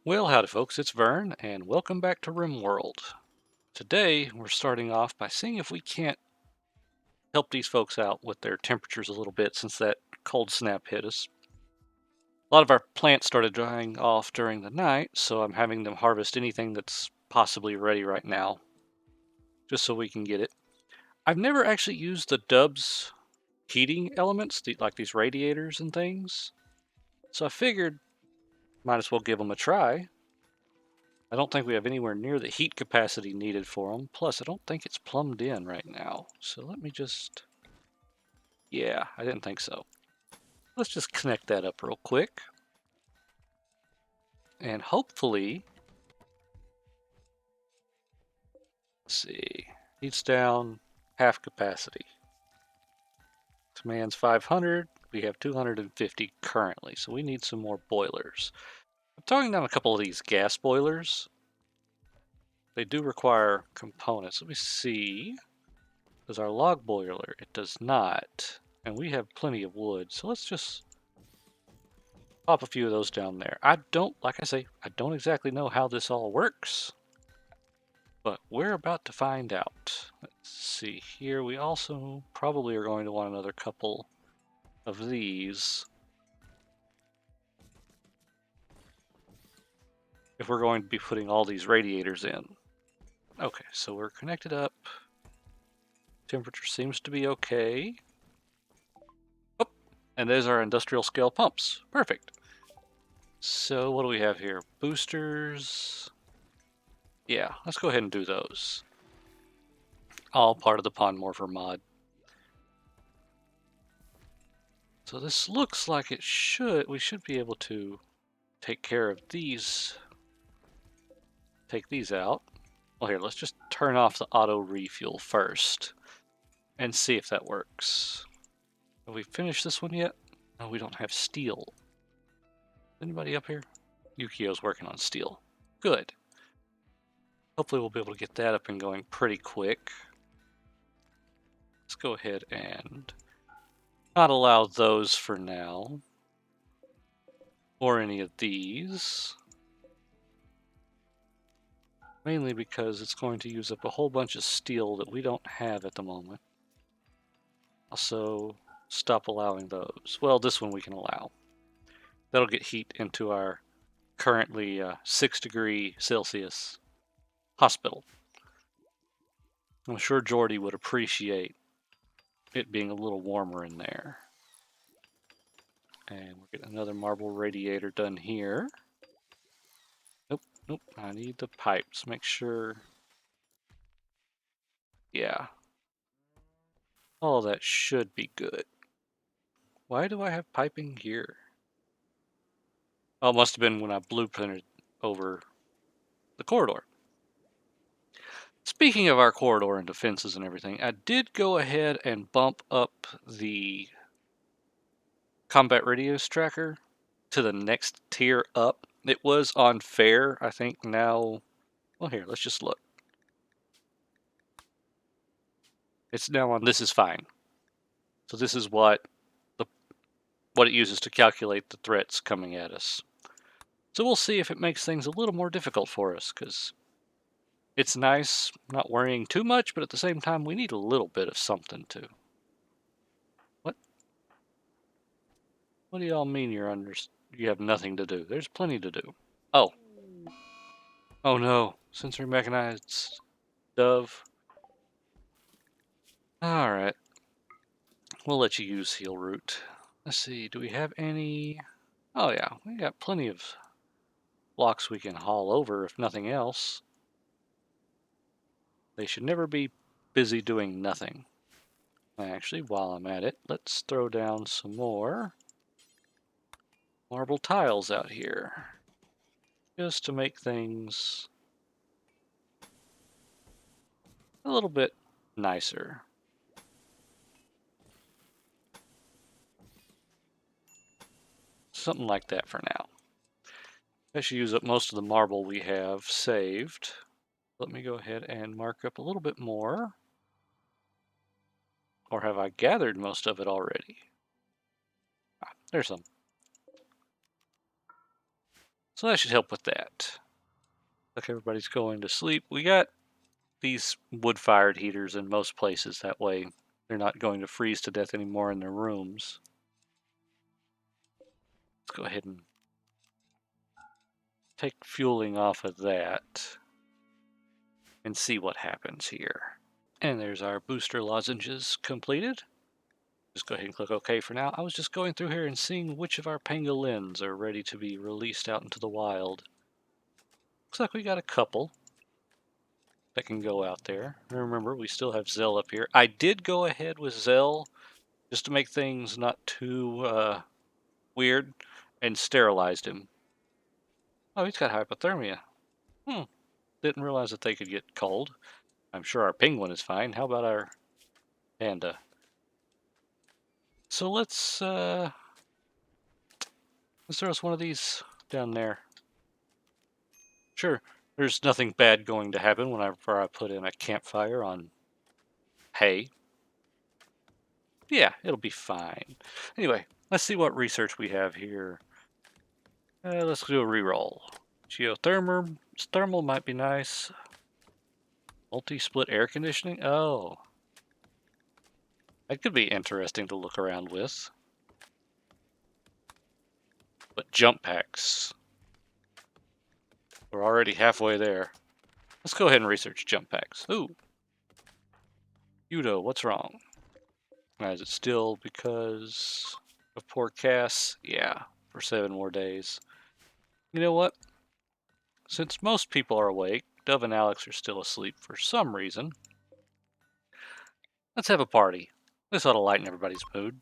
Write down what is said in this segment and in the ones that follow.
Well, howdy folks, it's Vern, and welcome back to Rimworld. Today, we're starting off by seeing if we can't help these folks out with their temperatures a little bit since that cold snap hit us. A lot of our plants started drying off during the night, so I'm having them harvest anything that's possibly ready right now, just so we can get it. I've never actually used the Dub's heating elements, like these radiators and things, so I figured might as well give them a try. I don't think we have anywhere near the heat capacity needed for them. Plus, I don't think it's plumbed in right now. So let me just... Yeah, I didn't think so. Let's just connect that up real quick. And hopefully... Let's see. Heat's down half capacity. Command's 500. We have 250 currently, so we need some more boilers. I'm talking down a couple of these gas boilers. They do require components. Let me see. Does our log boiler? It does not. And we have plenty of wood, so let's just pop a few of those down there. Like I say, I don't exactly know how this all works, but we're about to find out. Let's see here. We also probably are going to want another couple of these if we're going to be putting all these radiators in. Okay, so we're connected up. Temperature seems to be okay. Oh, and there's our industrial scale pumps. Perfect. So what do we have here? Boosters. Yeah, let's go ahead and do those. All part of the Pawnmorpher mod. So this looks like we should be able to take care of these. Take these out. Well, here, let's just turn off the auto refuel first and see if that works. Have we finished this one yet? No, we don't have steel. Anybody up here? Yukio's working on steel. Good. Hopefully we'll be able to get that up and going pretty quick. Let's go ahead and not allow those for now. Or any of these. Mainly because it's going to use up a whole bunch of steel that we don't have at the moment. Also, stop allowing those. Well, this one we can allow. That'll get heat into our currently 6°C hospital. I'm sure Jordy would appreciate it being a little warmer in there. And we're getting another marble radiator done here. Nope, I need the pipes. Make sure... Yeah. All that should be good. Why do I have piping here? Oh, it must have been when I blueprinted over the corridor. Speaking of our corridor and defenses and everything, I did go ahead and bump up the combat radios tracker to the next tier up. It was on fair, I think now... Well, here, let's just look. It's now on this is fine. So this is what it uses to calculate the threats coming at us. So we'll see if it makes things a little more difficult for us, because it's nice not worrying too much, but at the same time, we need a little bit of something too. What? What do y'all mean you have nothing to do? There's plenty to do. Oh. Oh no. Sensory mechanized dove. Alright. We'll let you use heal root. Let's see, do we have any... Oh yeah, we got plenty of blocks we can haul over if nothing else. They should never be busy doing nothing. Actually, while I'm at it, let's throw down some more marble tiles out here. Just to make things a little bit nicer. Something like that for now. I should use up most of the marble we have saved. Let me go ahead and mark up a little bit more. Or have I gathered most of it already? Ah, there's some. So that should help with that. Like everybody's going to sleep. We got these wood-fired heaters in most places. That way they're not going to freeze to death anymore in their rooms. Let's go ahead and take fueling off of that and see what happens here. And there's our booster lozenges completed. Just go ahead and click OK for now. I was just going through here and seeing which of our pangolins are ready to be released out into the wild. Looks like we got a couple that can go out there. Remember, we still have Zell up here. I did go ahead with Zell just to make things not too weird and sterilized him. Oh, he's got hypothermia. Didn't realize that they could get cold. I'm sure our penguin is fine. How about our panda? So let's throw us one of these down there. Sure, there's nothing bad going to happen whenever I put in a campfire on hay. Yeah, it'll be fine. Anyway, let's see what research we have here. Let's do a reroll. Thermal might be nice. Multi-split air conditioning? Oh. That could be interesting to look around with. But jump packs. We're already halfway there. Let's go ahead and research jump packs. Ooh. Udo, what's wrong? Is it still because of poor Cass? Yeah, for 7 more days. You know what? Since most people are awake, Dove and Alex are still asleep for some reason. Let's have a party. This ought to lighten everybody's mood.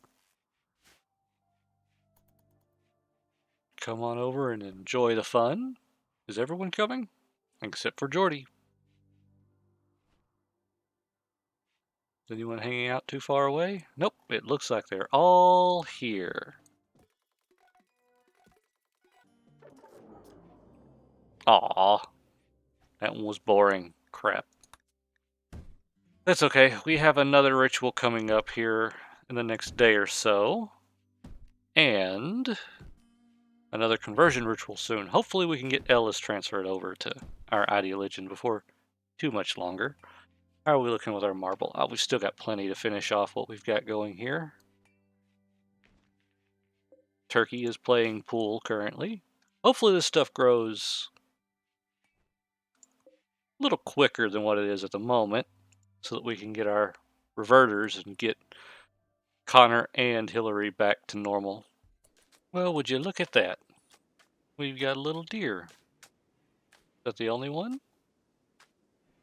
Come on over and enjoy the fun. Is everyone coming? Except for Jordy. Is anyone hanging out too far away? Nope, it looks like they're all here. Aw, that one was boring. Crap. That's okay. We have another ritual coming up here in the next day or so. And another conversion ritual soon. Hopefully we can get Ellis transferred over to our Ideologian before too much longer. How are we looking with our marble? We've still got plenty to finish off what we've got going here. Turkey is playing pool currently. Hopefully this stuff grows a little quicker than what it is at the moment so that we can get our reverters and get Connor and Hilary back to normal. Well, would you look at that? We've got a little deer. Is that the only one?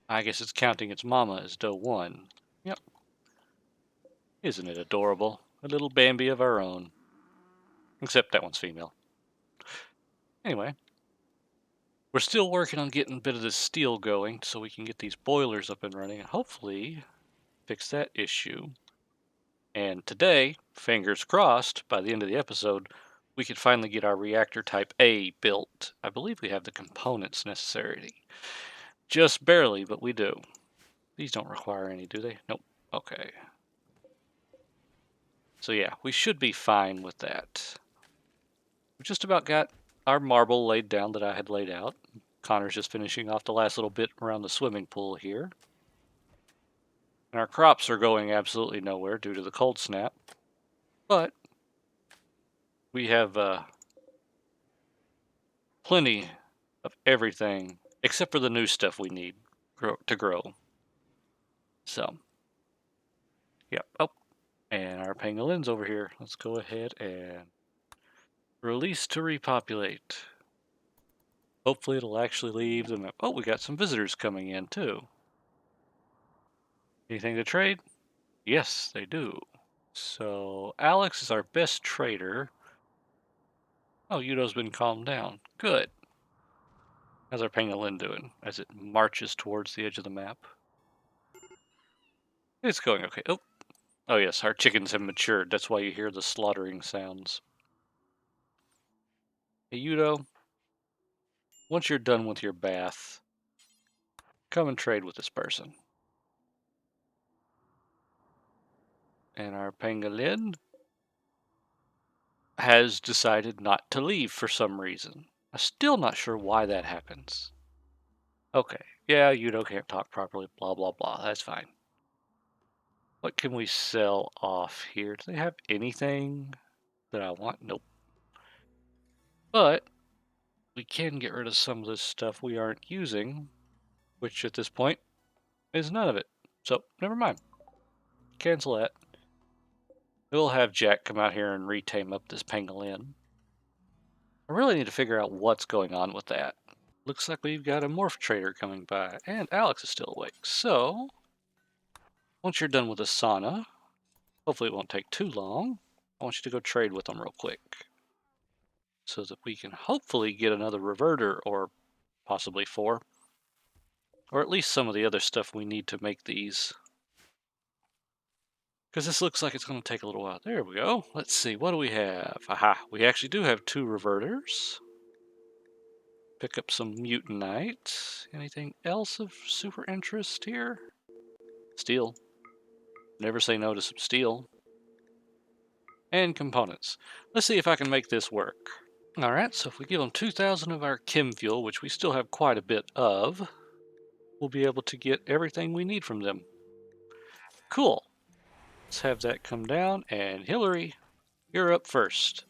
I guess it's counting its mama as doe 1. Yep. Isn't it adorable? A little Bambi of our own. Except that one's female. Anyway. We're still working on getting a bit of this steel going so we can get these boilers up and running and hopefully fix that issue. And today, fingers crossed, by the end of the episode, we could finally get our reactor type A built. I believe we have the components necessary. Just barely, but we do. These don't require any, do they? Nope. Okay. So yeah, we should be fine with that. We just about got our marble laid down that I had laid out. Connor's just finishing off the last little bit around the swimming pool here. And our crops are going absolutely nowhere due to the cold snap. But we have plenty of everything except for the new stuff we need to grow. So, yep. Oh, and our pangolin's over here. Let's go ahead and release to repopulate. Hopefully it'll actually leave the map. Oh, we got some visitors coming in too. Anything to trade? Yes, they do. So Alex is our best trader. Oh, Udo's been calmed down. Good. How's our pangolin doing as it marches towards the edge of the map? It's going okay. Oh, oh yes, our chickens have matured. That's why you hear the slaughtering sounds. Hey, Udo, once you're done with your bath, come and trade with this person. And our pangolin has decided not to leave for some reason. I'm still not sure why that happens. Okay, yeah, Udo can't talk properly, blah, blah, blah. That's fine. What can we sell off here? Do they have anything that I want? Nope. But we can get rid of some of this stuff we aren't using, which at this point is none of it. So, never mind. Cancel that. We'll have Jack come out here and retame up this pangolin. I really need to figure out what's going on with that. Looks like we've got a morph trader coming by, and Alex is still awake. So, once you're done with the sauna, hopefully it won't take too long, I want you to go trade with them real quick, so that we can hopefully get another reverter, or possibly 4. Or at least some of the other stuff we need to make these. Because this looks like it's going to take a little while. There we go. Let's see, what do we have? Aha, we actually do have 2 reverters. Pick up some mutanite. Anything else of super interest here? Steel. Never say no to some steel. And components. Let's see if I can make this work. Alright, so if we give them 2,000 of our chem fuel, which we still have quite a bit of, we'll be able to get everything we need from them. Cool. Let's have that come down, and Hilary, you're up first.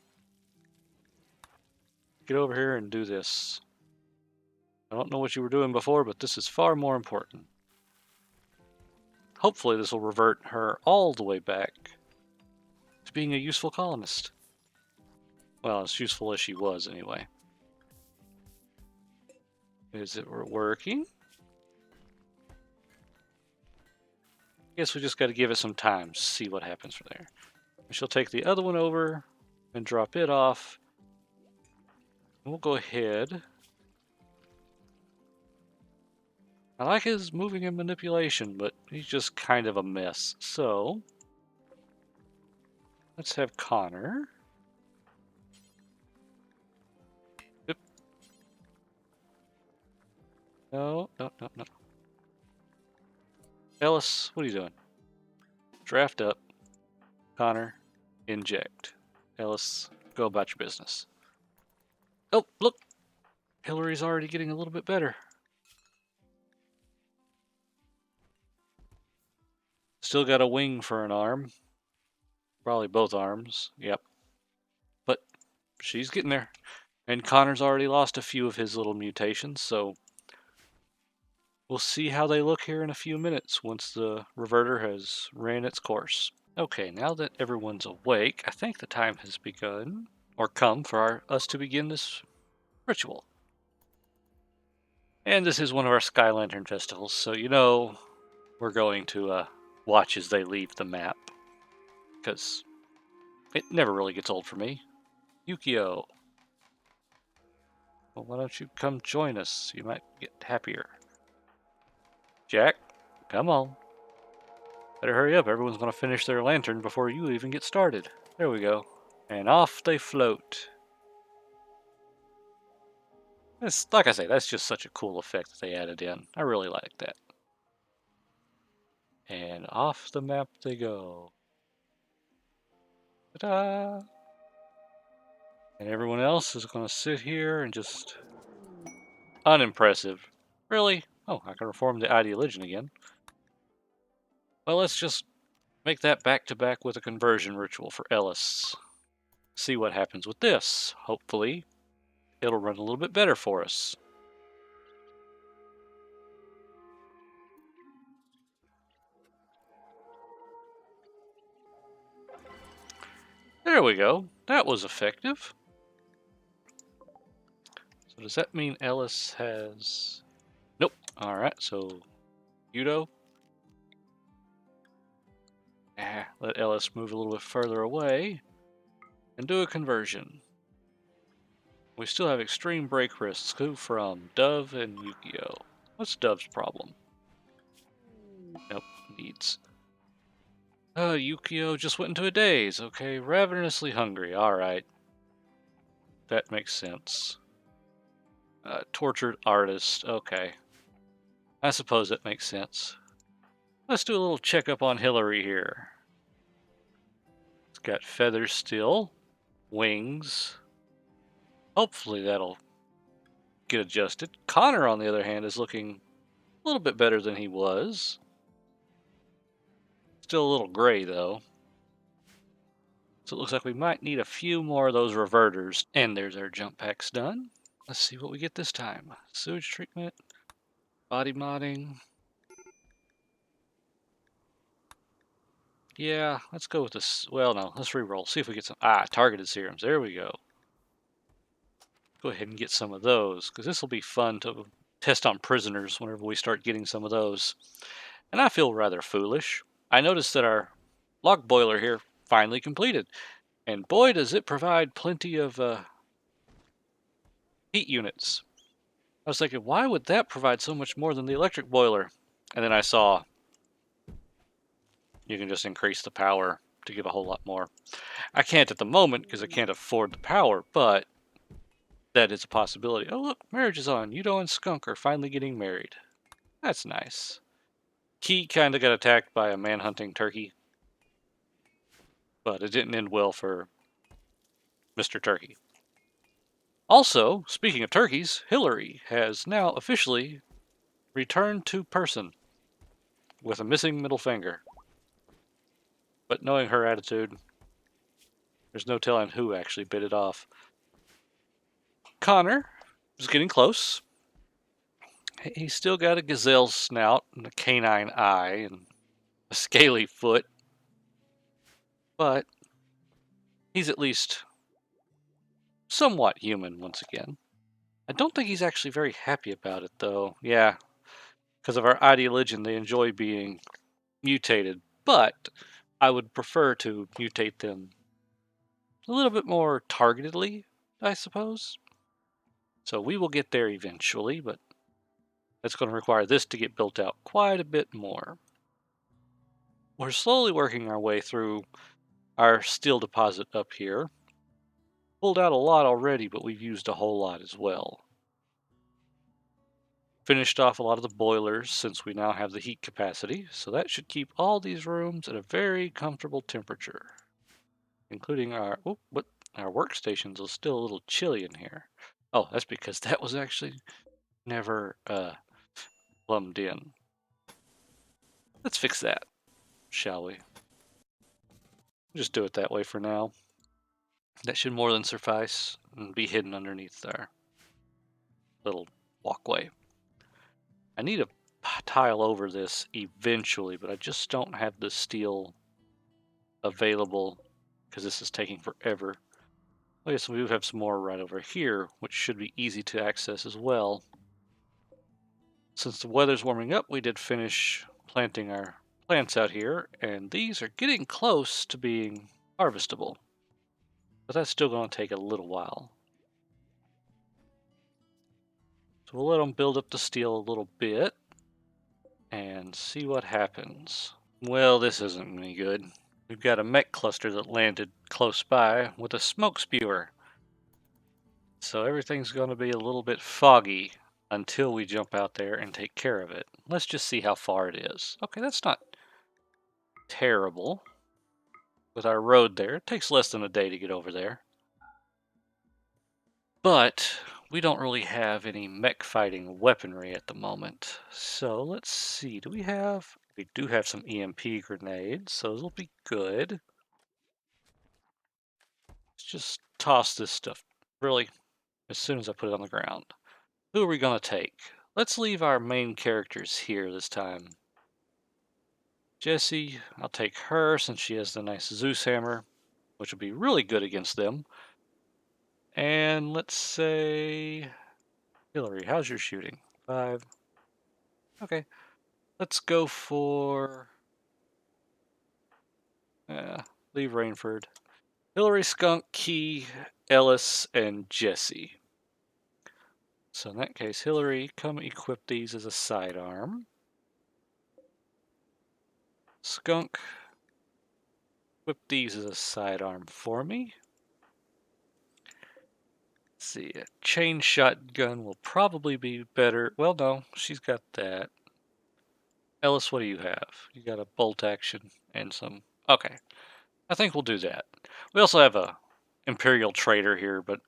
Get over here and do this. I don't know what you were doing before, but this is far more important. Hopefully this will revert her all the way back to being a useful colonist. Well, as useful as she was, anyway. Is it working? Guess we just got to give it some time to see what happens from there. She'll take the other one over and drop it off. And we'll go ahead. I like his moving and manipulation, but he's just kind of a mess. So, let's have Connor. Yep. No. Ellis, what are you doing? Draft up. Connor, inject. Ellis, go about your business. Oh, look! Hilary's already getting a little bit better. Still got a wing for an arm. Probably both arms. Yep. But she's getting there. And Connor's already lost a few of his little mutations, so we'll see how they look here in a few minutes once the reverter has ran its course. Okay, now that everyone's awake, I think the time has begun, or come, for us to begin this ritual. And this is one of our Sky Lantern festivals, so you know we're going to watch as they leave the map, because it never really gets old for me. Yukio, well, why don't you come join us? You might get happier. Jack, come on. Better hurry up, everyone's going to finish their lantern before you even get started. There we go. And off they float. It's, like I say, that's just such a cool effect that they added in. I really like that. And off the map they go. Ta-da! And everyone else is going to sit here and just... Unimpressive. Really? Oh, I can reform the Ideologian again. Well, let's just make that back-to-back with a conversion ritual for Ellis. See what happens with this. Hopefully, it'll run a little bit better for us. There we go. That was effective. So does that mean Ellis has... Nope. Alright, so... Udo? Let Ellis move a little bit further away and do a conversion. We still have extreme break risks from Dove and Yukio. What's Dove's problem? Nope, needs. Yukio just went into a daze. Okay, ravenously hungry. Alright. That makes sense. Tortured artist. Okay. I suppose that makes sense. Let's do a little checkup on Hilary here. It's got feathers still. Wings. Hopefully that'll get adjusted. Connor, on the other hand, is looking a little bit better than he was. Still a little gray, though. So it looks like we might need a few more of those reverters. And there's our jump packs done. Let's see what we get this time. Sewage treatment, body modding. Yeah, let's go with this. Well, no, let's re-roll. See if we get some. Targeted serums. There we go. Go ahead and get some of those, because this will be fun to test on prisoners whenever we start getting some of those. And I feel rather foolish. I noticed that our log boiler here finally completed. And boy, does it provide plenty of heat units. I was thinking, why would that provide so much more than the electric boiler? And then I saw you can just increase the power to give a whole lot more. I can't at the moment because I can't afford the power, but that is a possibility. Oh, look, marriage is on. Udo and Skunk are finally getting married. That's nice. Key kind of got attacked by a man-hunting turkey, but it didn't end well for Mr. Turkey. Also, speaking of turkeys, Hilary has now officially returned to person with a missing middle finger. But knowing her attitude, there's no telling who actually bit it off. Connor is getting close. He's still got a gazelle snout and a canine eye and a scaly foot, but he's at least somewhat human once again. I don't think he's actually very happy about it, though. Yeah, because of our ideology, they enjoy being mutated, but I would prefer to mutate them a little bit more targetedly, I suppose. So we will get there eventually, but that's going to require this to get built out quite a bit more. We're slowly working our way through our steel deposit up here. Pulled out a lot already, but we've used a whole lot as well. Finished off a lot of the boilers since we now have the heat capacity, so that should keep all these rooms at a very comfortable temperature. Including our workstations are still a little chilly in here. Oh, that's because that was actually never plumbed in. Let's fix that, shall we? Just do it that way for now. That should more than suffice and be hidden underneath our little walkway. I need to tile over this eventually, but I just don't have the steel available because this is taking forever. Oh yes, we do have some more right over here, which should be easy to access as well. Since the weather's warming up, we did finish planting our plants out here, and these are getting close to being harvestable. But that's still going to take a little while. So we'll let them build up the steel a little bit and see what happens. Well, this isn't any good. We've got a mech cluster that landed close by with a smoke spewer. So everything's going to be a little bit foggy until we jump out there and take care of it. Let's just see how far it is. Okay, that's not terrible. With our road there, it takes less than a day to get over there. But we don't really have any mech fighting weaponry at the moment. So let's see, do we have... We do have some EMP grenades, so those will be good. Let's just toss this stuff really as soon as I put it on the ground. Who are we going to take? Let's leave our main characters here this time. Jessie, I'll take her since she has the nice Zeus hammer, which will be really good against them. And let's say... Hilary, how's your shooting? 5. Okay. Let's go for... leave Rainford. Hilary, Skunk, Key, Ellis, and Jessie. So in that case, Hilary, come equip these as a sidearm. Skunk, equip these as a sidearm for me. Let's see, a chain shotgun will probably be better. Well, no, she's got that. Ellis, what do you have? You got a bolt action and some... Okay, I think we'll do that. We also have a Imperial Trader here, but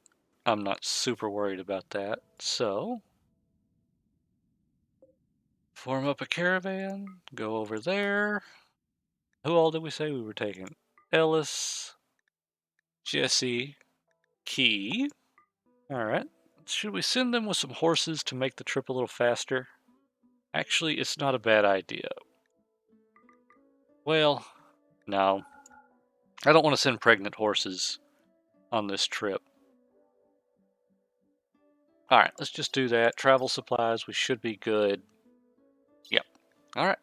I'm not super worried about that. So, form up a caravan, go over there. Who all did we say we were taking? Ellis, Jesse, Key. Alright. Should we send them with some horses to make the trip a little faster? Actually, it's not a bad idea. Well, no. I don't want to send pregnant horses on this trip. Alright, let's just do that. Travel supplies, we should be good. Yep. Alright.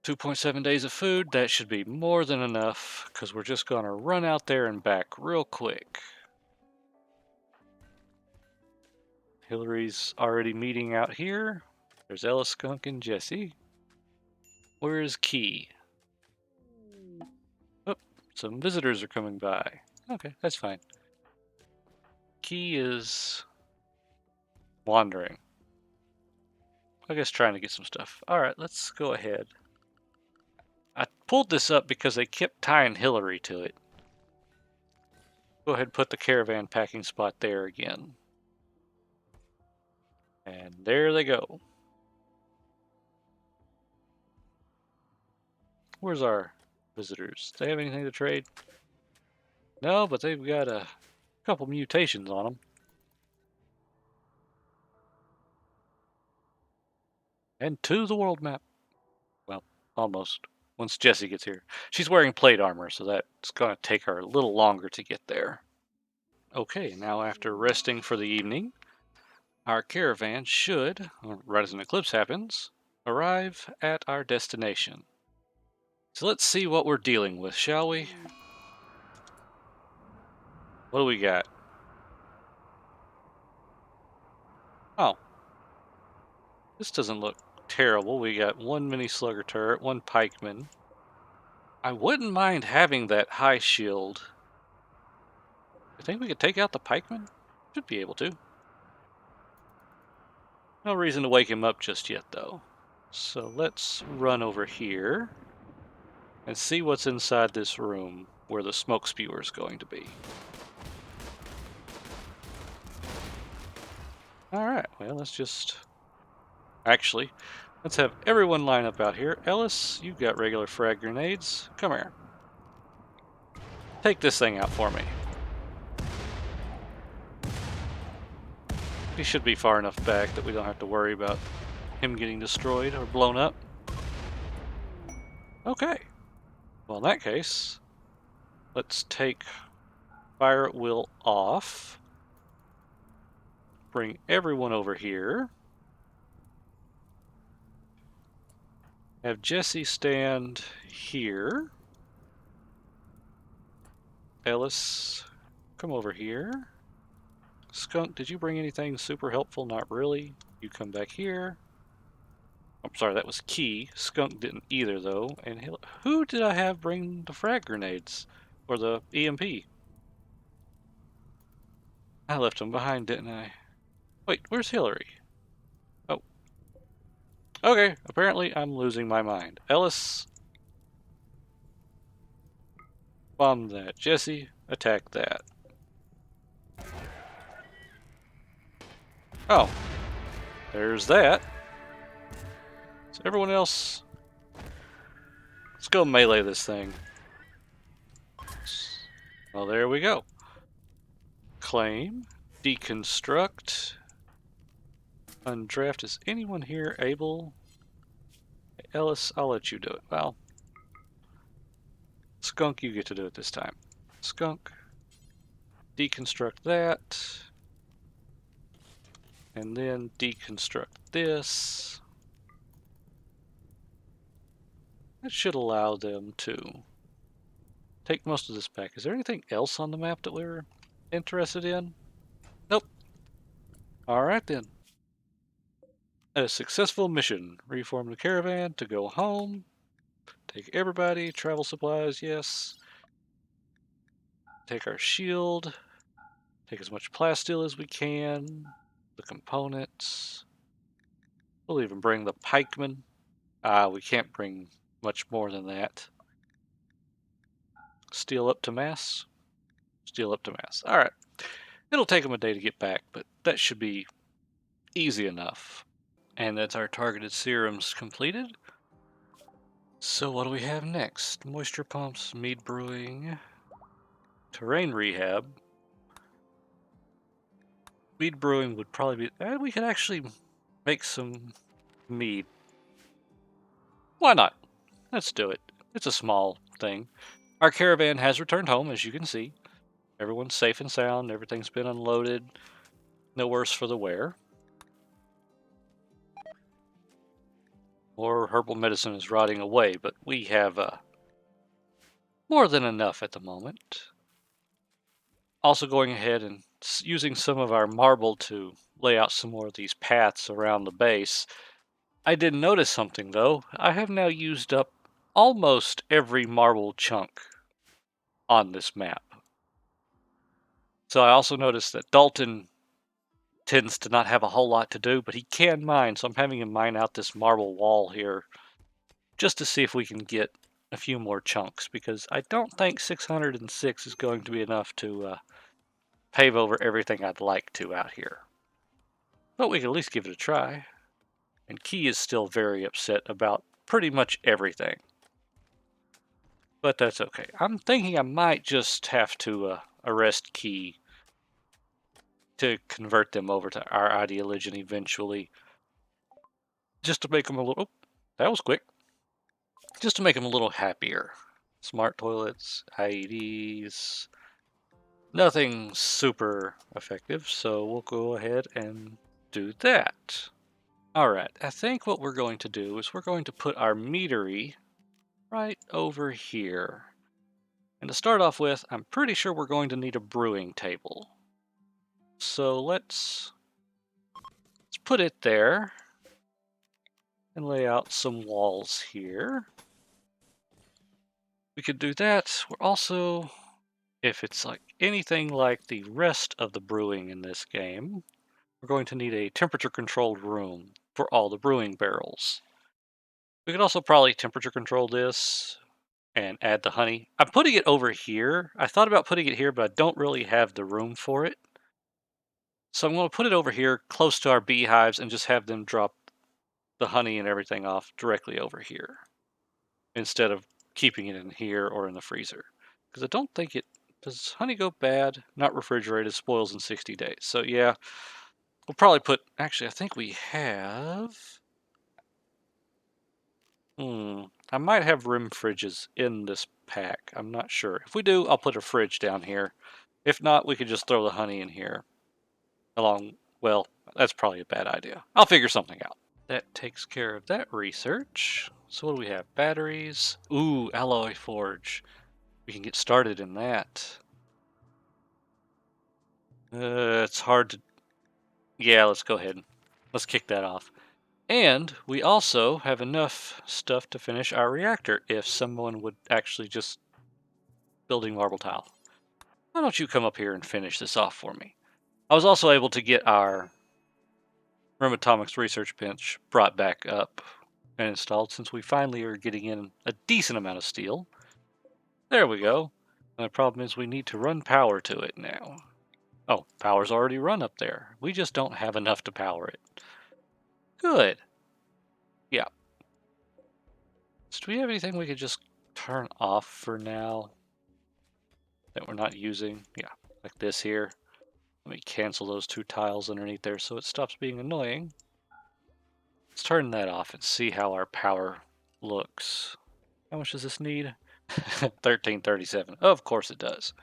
2.7 days of food, that should be more than enough, because we're just going to run out there and back real quick. Hilary's already meeting out here. There's Ella, Skunk, and Jesse. Where is Key? Oh, some visitors are coming by. Okay, that's fine. Key is wandering. I guess trying to get some stuff. Alright, let's go ahead. I pulled this up because they kept tying Hilary to it. Go ahead and put the caravan packing spot there again. And there they go. Where's our visitors? Do they have anything to trade? No, but they've got a couple mutations on them. And to the world map. Well, almost. Once Jessie gets here. She's wearing plate armor, so that's going to take her a little longer to get there. Okay, now after resting for the evening, our caravan should, right as an eclipse happens, arrive at our destination. So let's see what we're dealing with, shall we? What do we got? Oh. This doesn't look terrible. We got one mini slugger turret, one pikeman. I wouldn't mind having that high shield. I think we could take out the pikeman? Should be able to. No reason to wake him up just yet, though. So let's run over here and see what's inside this room where the smoke spewer is going to be. Alright, well, let's just... Actually, let's have everyone line up out here. Ellis, you've got regular frag grenades. Come here. Take this thing out for me. He should be far enough back that we don't have to worry about him getting destroyed or blown up. Okay. Well, in that case, let's take fire at will off. Bring everyone over here. Have Jesse stand here. Ellis, come over here. Skunk, did you bring anything super helpful? Not really. You come back here. I'm sorry, that was Key. Skunk didn't either, though. And who did I have bring the frag grenades? Or the EMP? I left them behind, didn't I? Wait, where's Hilary? Oh. Okay, apparently I'm losing my mind. Ellis, bomb that. Jesse, attack that. Oh. There's that. So everyone else, let's go melee this thing. Well, there we go. Claim, deconstruct, undraft. Is anyone here able? Ellis, I'll let you do it. Well, Skunk, you get to do it this time. Skunk, deconstruct that, and then deconstruct this. That should allow them to take most of this back. Is there anything else on the map that we were interested in? Nope. Alright then. A successful mission. Reform the caravan to go home. Take everybody. Travel supplies, yes. Take our shield. Take as much plasteel as we can. The components. We'll even bring the pikeman. We can't bring much more than that. Steel up to mass. Steel up to mass. Alright. It'll take them a day to get back, but that should be easy enough. And that's our targeted serums completed. So what do we have next? Moisture pumps, mead brewing, terrain rehab. Mead brewing would probably be... we could actually make some mead. Why not? Let's do it. It's a small thing. Our caravan has returned home, as you can see. Everyone's safe and sound. Everything's been unloaded. No worse for the wear. Or herbal medicine is rotting away, but we have more than enough at the moment. Also going ahead and using some of our marble to lay out some more of these paths around the base. I did notice something though. I have now used up almost every marble chunk on this map. So I also noticed that Dalton tends to not have a whole lot to do, but he can mine, so I'm having him mine out this marble wall here just to see if we can get a few more chunks, because I don't think 606 is going to be enough to pave over everything I'd like to out here. But we can at least give it a try. And Key is still very upset about pretty much everything. But that's okay. I'm thinking I might just have to arrest Key to convert them over to our ideology eventually. Just to make them a little... Oh, that was quick. Just to make them a little happier. Smart toilets, IEDs. Nothing super effective, so we'll go ahead and do that. Alright, I think what we're going to do is we're going to put our meadery right over here. And to start off with, I'm pretty sure we're going to need a brewing table. So let's put it there and lay out some walls here. We could do that. We're also, if it's like anything like the rest of the brewing in this game, we're going to need a temperature controlled room for all the brewing barrels. We could also probably temperature control this and add the honey. I'm putting it over here. I thought about putting it here, but I don't really have the room for it. So I'm going to put it over here close to our beehives and just have them drop the honey and everything off directly over here instead of keeping it in here or in the freezer. Because I don't think it... Does honey go bad? Not refrigerated, spoils in 60 days. So yeah, we'll probably put... Actually, I think we have... I might have rim fridges in this pack. I'm not sure. If we do, I'll put a fridge down here. If not, we could just throw the honey in here. Well, that's probably a bad idea. I'll figure something out. That takes care of that research. So what do we have? Batteries. Ooh, alloy forge. We can get started in that. It's hard to... Yeah, let's go ahead. Let's kick that off. And we also have enough stuff to finish our reactor if someone would actually just building marble tile. Why don't you come up here and finish this off for me? I was also able to get our Atomics research bench brought back up and installed since we finally are getting in a decent amount of steel. There we go. The problem is we need to run power to it now. Oh, power's already run up there. We just don't have enough to power it. Good. Yeah. So do we have anything we could just turn off for now that we're not using? Yeah, like this here. Let me cancel those two tiles underneath there so it stops being annoying. Let's turn that off and see how our power looks. How much does this need? 1337. Of course it does.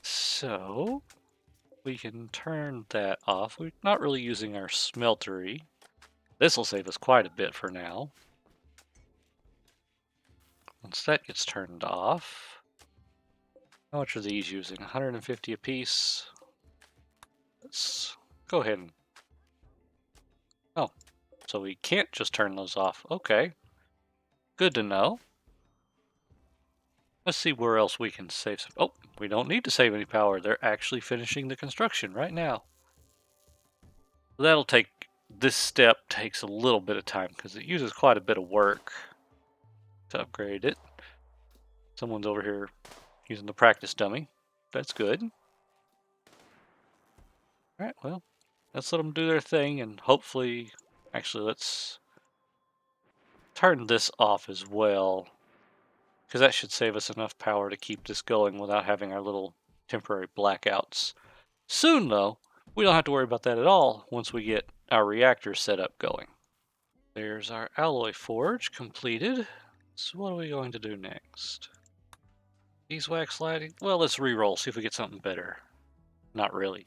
So we can turn that off. We're not really using our smeltery. This will save us quite a bit for now. Once that gets turned off, how much are these using? 150 a piece. Let's go ahead and... Oh, so we can't just turn those off. Okay. Good to know. Let's see where else we can save some... Oh, we don't need to save any power. They're actually finishing the construction right now. That'll take... This step takes a little bit of time because it uses quite a bit of work to upgrade it. Someone's over here using the practice dummy. That's good. Alright, well, let's let them do their thing, and hopefully... Actually, let's turn this off as well, because that should save us enough power to keep this going without having our little temporary blackouts. Soon, though, we don't have to worry about that at all once we get our reactor set up going. There's our alloy forge completed. So what are we going to do next? Beeswax lighting? Well, let's re-roll, see if we get something better. Not really.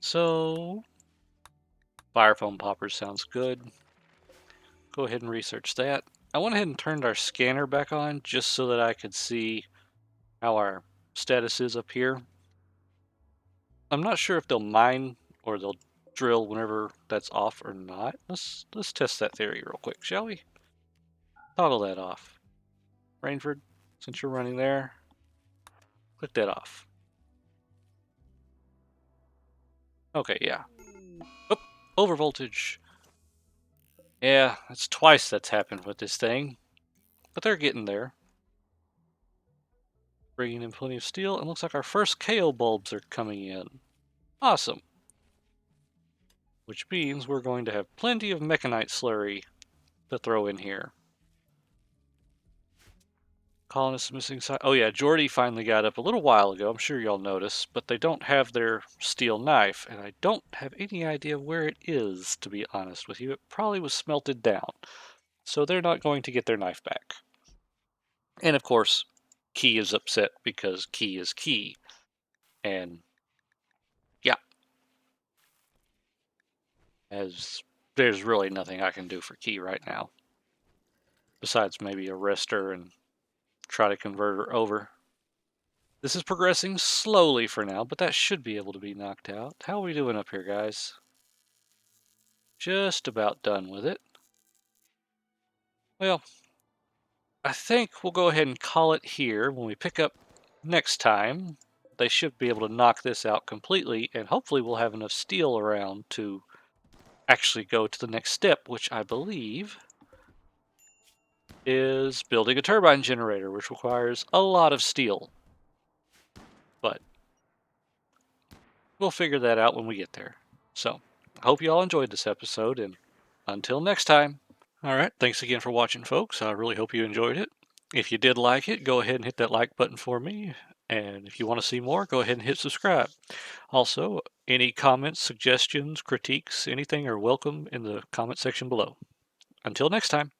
So, fire foam poppers sounds good. Go ahead and research that. I went ahead and turned our scanner back on just so that I could see how our status is up here. I'm not sure if they'll mine or they'll drill whenever that's off or not. Let's test that theory real quick, shall we? Toggle that off. Rainford, since you're running there, click that off. Okay, yeah. Oh, overvoltage. Yeah, that's twice that's happened with this thing. But they're getting there. Bringing in plenty of steel, and looks like our first KO bulbs are coming in. Awesome. Which means we're going to have plenty of mechanite slurry to throw in here. Colonists missing side. Oh yeah, Jordy finally got up a little while ago. I'm sure y'all noticed, but they don't have their steel knife, and I don't have any idea where it is, to be honest with you. It probably was smelted down, so they're not going to get their knife back. And of course, Key is upset because Key is Key, and yeah, as there's really nothing I can do for Key right now, besides maybe arrest her and try to convert her over. This is progressing slowly for now, but that should be able to be knocked out. How are we doing up here, guys? Just about done with it. Well, I think we'll go ahead and call it here. When we pick up next time, they should be able to knock this out completely, and hopefully we'll have enough steel around to actually go to the next step, which I believe is building a turbine generator, which requires a lot of steel. But we'll figure that out when we get there. So, I hope you all enjoyed this episode, and until next time. Alright, thanks again for watching, folks. I really hope you enjoyed it. If you did like it, go ahead and hit that like button for me. And if you want to see more, go ahead and hit subscribe. Also, any comments, suggestions, critiques, anything are welcome in the comment section below. Until next time.